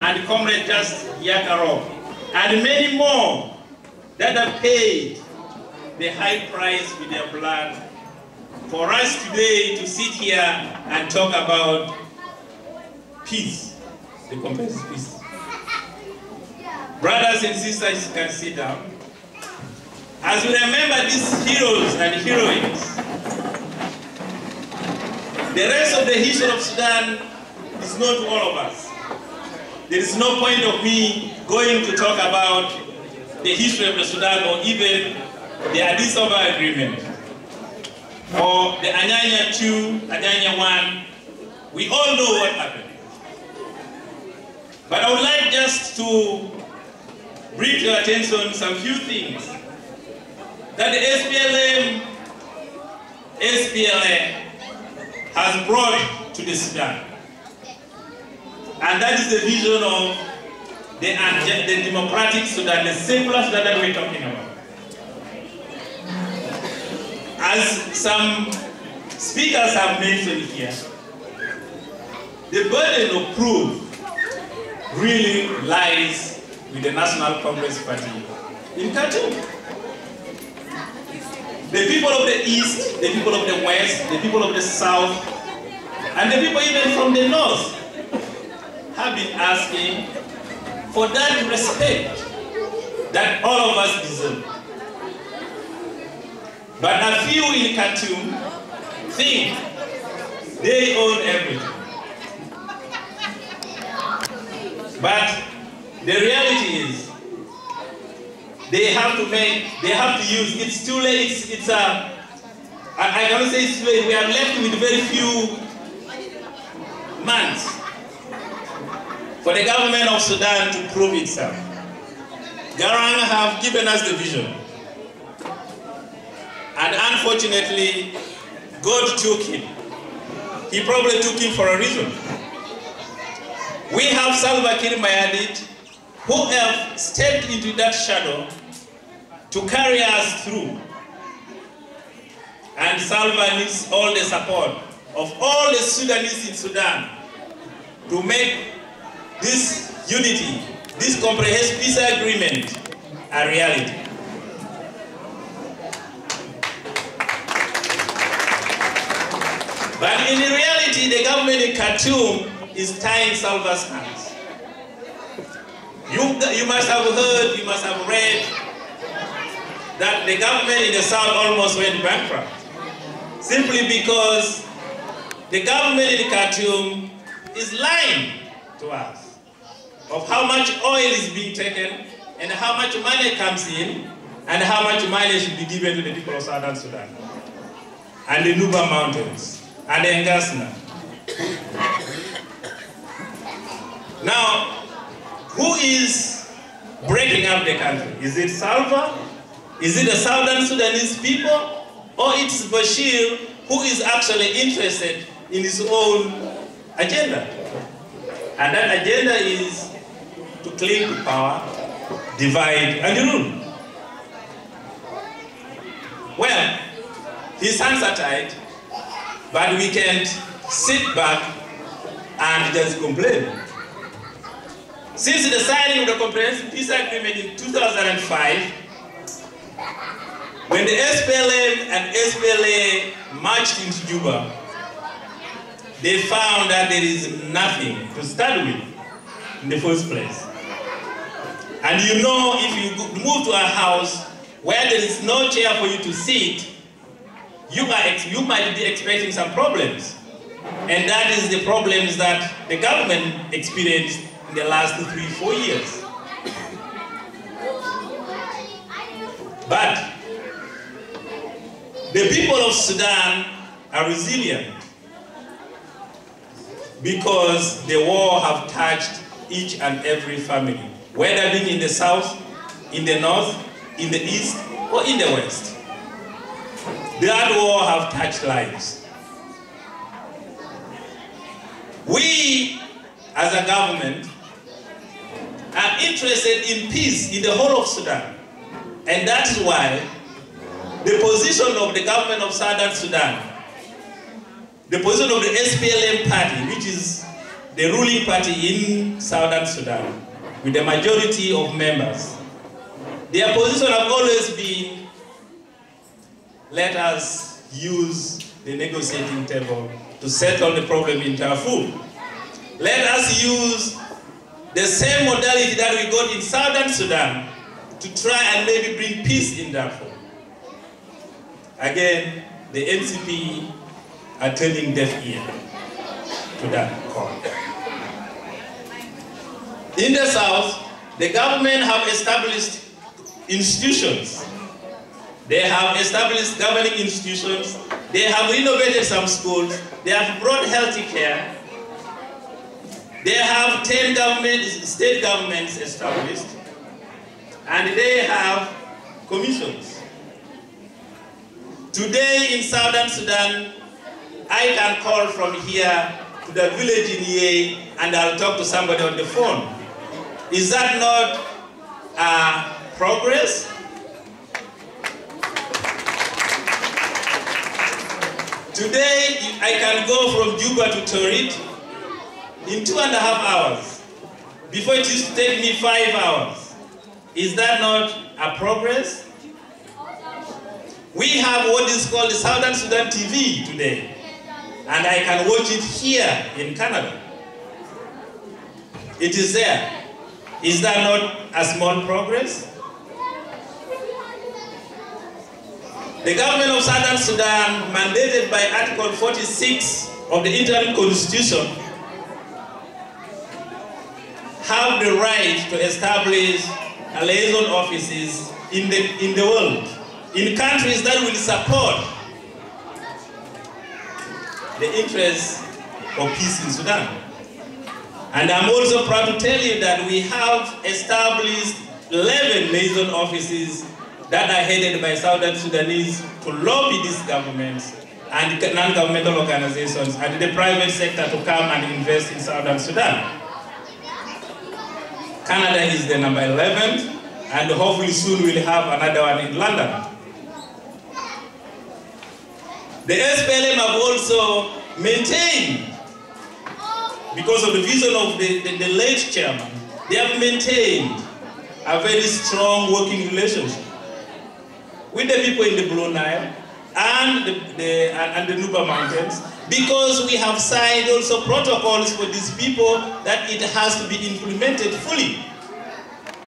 and Comrade Just Yakarov, and many more that have paid the high price with their blood for us today to sit here and talk about peace, the comprehensive peace. Brothers and sisters can sit down. As we remember these heroes and heroines, the rest of the history of Sudan is known to all of us. There is no point of me going to talk about the history of the Sudan or even the Addis Ababa Agreement or the Anyanya 2, Anyanya 1. We all know what happened. But I would like just to bring to your attention some few things that the SPLA has brought to the Sudan. And that is the vision of the democratic Sudan, the secular Sudan that we're talking about. As some speakers have mentioned here, the burden of proof really lies with the National Congress Party in Khartoum. The people of the East, the people of the West, the people of the South, and the people even from the North have been asking for that respect that all of us deserve. But a few in Khartoum think they own everything. But the reality is, they have to use, it's too late, I cannot say it's too late, we are left with very few months for the government of Sudan to prove itself. Garang have given us the vision. And unfortunately, God took him. He probably took him for a reason. We have Salva Kiir Mayardit, who have stepped into that shadow to carry us through. And Salva needs all the support of all the Sudanese in Sudan to make this unity, this comprehensive peace agreement, a reality. But in reality, the government in Khartoum is tying Salva's hands. You must have heard, you must have read that the government in the South almost went bankrupt, simply because the government in Khartoum is lying to us of how much oil is being taken and how much money comes in and how much money should be given to the people of Southern Sudan and the Nuba Mountains and the Ngasna. Now, who is breaking up the country? Is it Salva? Is it the Southern Sudanese people? Or it's Bashir who is actually interested in his own agenda? And that agenda is to cling to power, divide and rule. Well, his hands are tied, but we can't sit back and just complain. Since the signing of the Comprehensive Peace Agreement in 2005, when the SPLA and SPLA marched into Juba, they found that there is nothing to start with in the first place. And you know, if you move to a house where there is no chair for you to sit, you might be expecting some problems. And that is the problems that the government experienced in the last 3-4 years. But the people of Sudan are resilient because the war have touched each and every family, whether being in the south, in the north, in the east, or in the west. That war have touched lives. We, as a government, are interested in peace in the whole of Sudan. And that's why the position of the government of Southern Sudan, the position of the SPLA party, which is the ruling party in Southern Sudan, with the majority of members, their position have always been, let us use the negotiating table to settle the problem in Darfur. Let us use the same modality that we got in Southern Sudan to try and maybe bring peace in Darfur. Again, the NCP are turning deaf ear to that call. In the South, the government have established institutions. They have established governing institutions. They have renovated some schools. They have brought health care. They have 10 state governments established. And they have commissions. Today in Southern Sudan, I can call from here to the village in Ye and I'll talk to somebody on the phone. Is that not progress? Today, I can go from Juba to Torit in 2.5 hours. Before it used to take me 5 hours. Is that not a progress? We have what is called the Southern Sudan TV today. And I can watch it here in Canada. It is there. Is that not a small progress? The government of Southern Sudan, mandated by Article 46 of the interim constitution, have the right to establish liaison offices in the world, in countries that will support the interests of peace in Sudan. And I'm also proud to tell you that we have established 11 liaison offices that are headed by Southern Sudanese to lobby these governments and non-governmental organizations and the private sector to come and invest in Southern Sudan. Canada is the number 11, and hopefully soon we'll have another one in London. The SPLA have also maintained, because of the vision of the late chairman, they have maintained a very strong working relationship with the people in the Blue Nile and the Nuba Mountains, because we have signed also protocols for these people that it has to be implemented fully.